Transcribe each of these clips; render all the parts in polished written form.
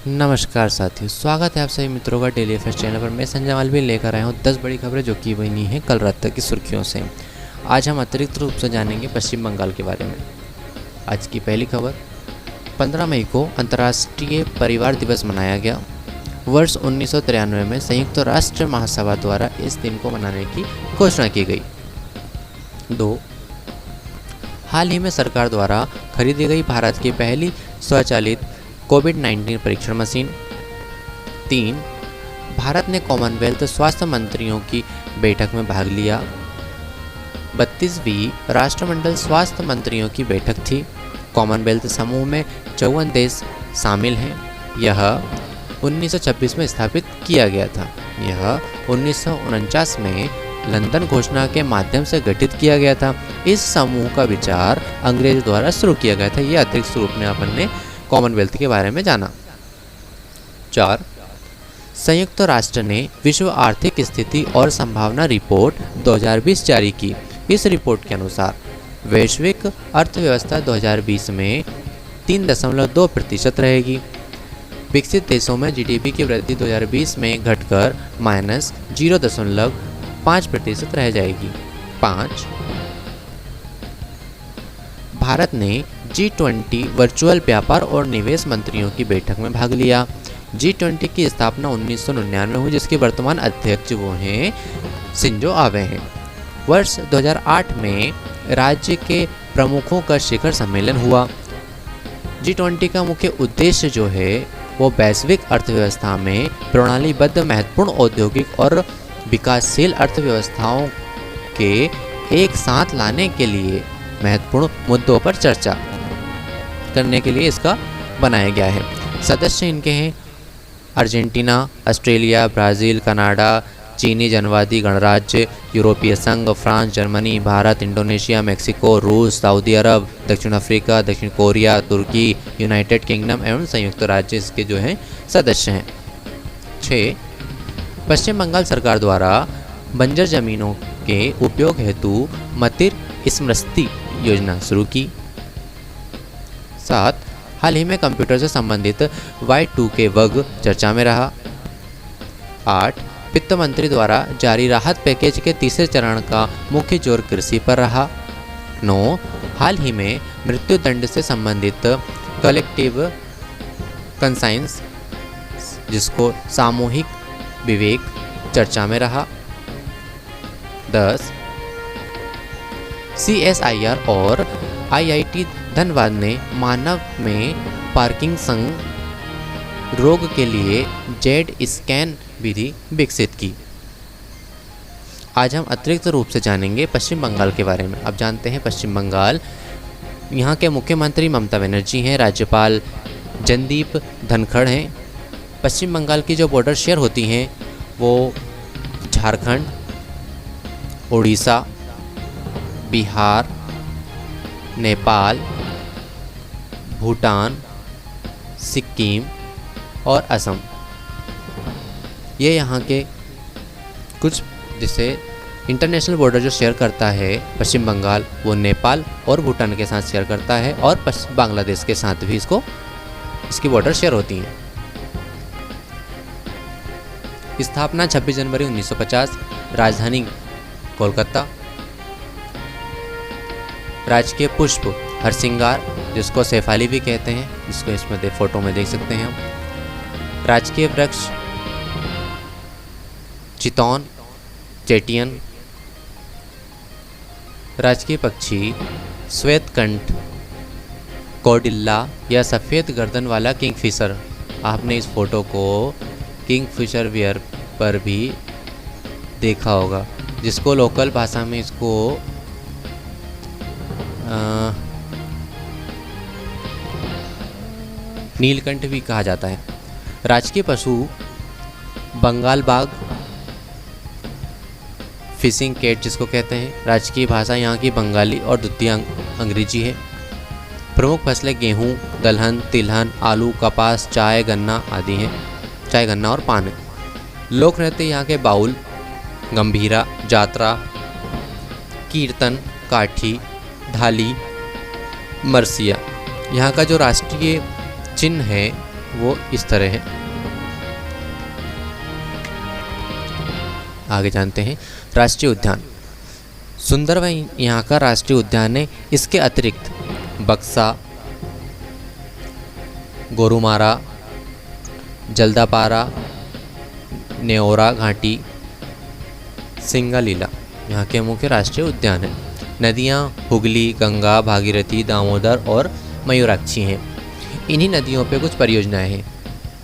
नमस्कार साथियों, स्वागत है आप सभी मित्रों का डेली अफेयर्स चैनल पर। मैं संजय मालवी लेकर आया हूँ 10 बड़ी खबरें जो कि बनी हैं कल रात तक की सुर्खियों से। आज हम अतिरिक्त रूप से जानेंगे पश्चिम बंगाल के बारे में। आज की पहली खबर, 15 मई को अंतर्राष्ट्रीय परिवार दिवस मनाया गया। वर्ष 1993 में संयुक्त राष्ट्र महासभा द्वारा इस दिन को मनाने की घोषणा की गई। 2. हाल ही में सरकार द्वारा खरीदी गई भारत की पहली स्वचालित कोविड-19 परीक्षण मशीन। 3. भारत ने कॉमनवेल्थ स्वास्थ्य मंत्रियों की बैठक में भाग लिया। 32वीं राष्ट्रमंडल स्वास्थ्य मंत्रियों की बैठक थी। कॉमनवेल्थ समूह में 54 देश शामिल हैं। यह 1926 में स्थापित किया गया था। यह 1949 में लंदन घोषणा के माध्यम से गठित किया गया था। इस समूह का विचार अंग्रेजों द्वारा शुरू किया गया था। यह अतिरिक्त रूप में अपन ने कॉमनवेल्थ के बारे में जाना। 4. संयुक्त राष्ट्र ने विश्व आर्थिक स्थिति और संभावना रिपोर्ट 2020 जारी की। इस रिपोर्ट के अनुसार वैश्विक अर्थव्यवस्था 2020 में 3.2% रहेगी। विकसित देशों में जीडीपी की वृद्धि 2020 में घटकर -0.5% रह जाएगी। 5. भारत ने G20 वर्चुअल व्यापार और निवेश मंत्रियों की बैठक में भाग लिया। G20 की स्थापना 1999 में हुई, जिसके वर्तमान अध्यक्ष वो हैं शिंजो आबे हैं। वर्ष 2008 में राज्य के प्रमुखों का शिखर सम्मेलन हुआ। G20 का मुख्य उद्देश्य जो है वो वैश्विक अर्थव्यवस्था में प्रणालीबद्ध महत्वपूर्ण औद्योगिक और विकासशील अर्थव्यवस्थाओं के एक साथ लाने के लिए महत्वपूर्ण मुद्दों पर चर्चा करने के लिए इसका बनाया गया है। सदस्य इनके हैं अर्जेंटीना, ऑस्ट्रेलिया, ब्राज़ील, कनाडा, चीनी जनवादी गणराज्य, यूरोपीय संघ, France, Germany, Bharat, Indonesia, Mexico, रूस, सऊदी अरब, दक्षिण अफ्रीका, दक्षिण कोरिया, तुर्की, यूनाइटेड किंगडम एवं संयुक्त राज्य इसके जो हैं सदस्य हैं। 6. पश्चिम बंगाल सरकार द्वारा बंजर जमीनों के उपयोग हेतु मतिर स्मृति योजना शुरू की। 7. हाल ही में कंप्यूटर से संबंधित Y2K बग चर्चा में रहा। 8. वित्त मंत्री द्वारा जारी राहत पैकेज के तीसरे चरण का मुख्य जोर कृषि पर रहा। 9. हाल ही में मृत्यु दंड से संबंधित कलेक्टिव कंसाइंस जिसको सामूहिक विवेक चर्चा में रहा। 10. CSIR और IIT धनबाद ने मानव में पार्किंसन रोग के लिए जेड स्कैन विधि विकसित की। आज हम अतिरिक्त रूप से जानेंगे पश्चिम बंगाल के बारे में। अब जानते हैं पश्चिम बंगाल। यहाँ के मुख्यमंत्री ममता बनर्जी हैं, राज्यपाल जगदीप धनखड़ हैं। पश्चिम बंगाल की जो बॉर्डर शेयर होती हैं वो झारखंड, उड़ीसा, बिहार, नेपाल, भूटान, सिक्किम और असम, ये यहाँ के कुछ जिसे इंटरनेशनल बॉर्डर जो शेयर करता है पश्चिम बंगाल वो नेपाल और भूटान के साथ शेयर करता है और बांग्लादेश के साथ भी इसकी बॉर्डर शेयर होती हैं। स्थापना 26 जनवरी 1950, राजधानी कोलकाता। राजकीय पुष्प हरसिंगार जिसको शेफाली भी कहते हैं, जिसको इसमें फोटो में देख सकते हैं हम। राजकीय वृक्ष चितौन चेटियन। राजकीय पक्षी श्वेतकंठ कौडिल्ला या सफ़ेद गर्दन वाला किंगफिशर। आपने इस फोटो को किंगफिशर वियर पर भी देखा होगा, जिसको लोकल भाषा में इसको नीलकंठ भी कहा जाता है। राजकीय पशु बंगाल बाघ फिशिंग कैट जिसको कहते हैं। राजकीय भाषा यहाँ की बंगाली और द्वितीय अंग्रेजी है। प्रमुख फसलें गेहूँ, दलहन, तिलहन, आलू, कपास, चाय, गन्ना आदि हैं। चाय, गन्ना और पान है। लोक नृत्य यहाँ के बाउल, गंभीरा, जात्रा, कीर्तन, काठी, धाली, मरसिया। यहाँ का जो राष्ट्रीय चिन्ह है वो इस तरह है। आगे जानते हैं राष्ट्रीय उद्यान। सुंदरवन यहाँ का राष्ट्रीय उद्यान है। इसके अतिरिक्त बक्सा, गोरुमारा, जल्दापारा, नेओरा घाटी, सिंगालीला यहाँ के मुख्य राष्ट्रीय उद्यान हैं। नदियाँ हुगली, गंगा, भागीरथी, दामोदर और मयूराक्षी हैं। इन्हीं नदियों पे कुछ परियोजनाएं हैं,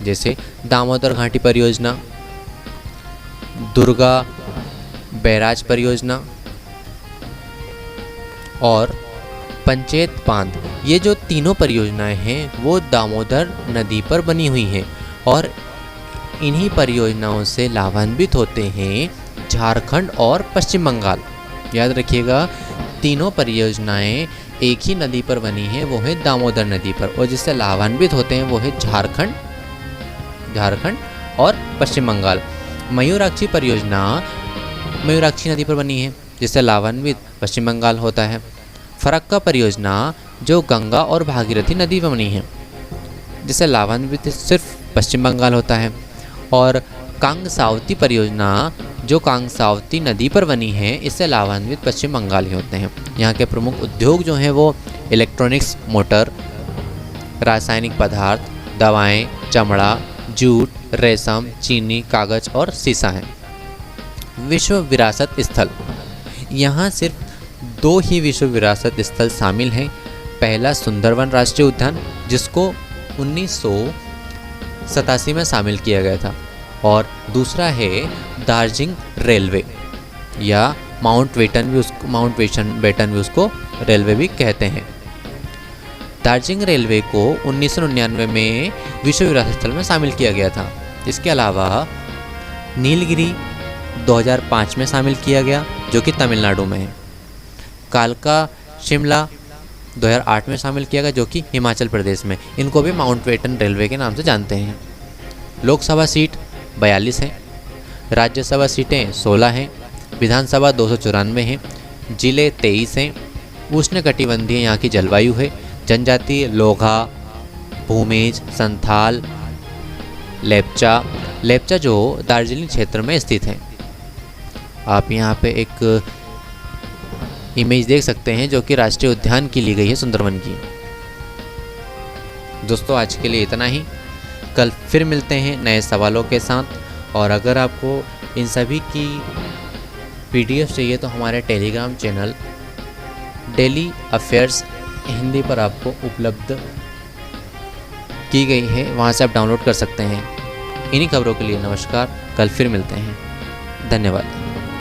जैसे दामोदर घाटी परियोजना, दुर्गा बैराज परियोजना और पंचेत बांध। ये जो तीनों परियोजनाएं हैं वो दामोदर नदी पर बनी हुई हैं और इन्हीं परियोजनाओं से लाभान्वित होते हैं झारखंड और पश्चिम बंगाल। याद रखिएगा, तीनों परियोजनाएं एक ही नदी पर बनी हैं, वो है दामोदर नदी पर, और जिससे लाभान्वित होते हैं वो है झारखंड और पश्चिम बंगाल। मयूराक्षी परियोजना मयूराक्षी नदी पर बनी है, जिससे लाभान्वित पश्चिम बंगाल होता है। फरक्का परियोजना जो गंगा और भागीरथी नदी पर बनी है, जिससे लाभान्वित सिर्फ पश्चिम बंगाल होता है। और कांगसावती परियोजना जो कांगसावती नदी पर बनी है, इससे लाभान्वित पश्चिम बंगाल ही होते हैं। यहाँ के प्रमुख उद्योग जो हैं वो इलेक्ट्रॉनिक्स, मोटर, रासायनिक पदार्थ, दवाएं, चमड़ा, जूट, रेशम, चीनी, कागज और सीसा है। विश्व विरासत स्थल। यहाँ सिर्फ 2 ही विश्व विरासत स्थल शामिल हैं। पहला सुंदरवन राष्ट्रीय उद्यान, जिसको 1987 में शामिल किया गया था, और दूसरा है दार्जिलिंग रेलवे या माउंट बेटन भी उसको रेलवे भी कहते हैं। दार्जिलिंग रेलवे को 1999 में विश्व विरासत स्थल में शामिल किया गया था। इसके अलावा नीलगिरी 2005 में शामिल किया गया, जो कि तमिलनाडु में है। कालका शिमला 2008 में शामिल किया गया, जो कि हिमाचल प्रदेश में। इनको भी माउंट बेटन रेलवे के नाम से जानते हैं। लोकसभा सीट 42 हैं, राज्यसभा सीटें 16 हैं, विधानसभा 294 हैं, जिले 23 हैं। उष्णकटिबंधीय यहाँ की जलवायु है। जनजाति लोघा, भूमेज, संथाल, लेप्चा जो दार्जिलिंग क्षेत्र में स्थित है। आप यहाँ पे एक इमेज देख सकते हैं जो कि राष्ट्रीय उद्यान की ली गई है, सुंदरवन की। दोस्तों, आज के लिए इतना ही। कल फिर मिलते हैं नए सवालों के साथ, और अगर आपको इन सभी की PDF चाहिए तो हमारे Telegram channel daily affairs Hindi पर आपको उपलब्ध की गई है, वहाँ से आप डाउनलोड कर सकते हैं। इन्हीं खबरों के लिए नमस्कार। कल फिर मिलते हैं। धन्यवाद।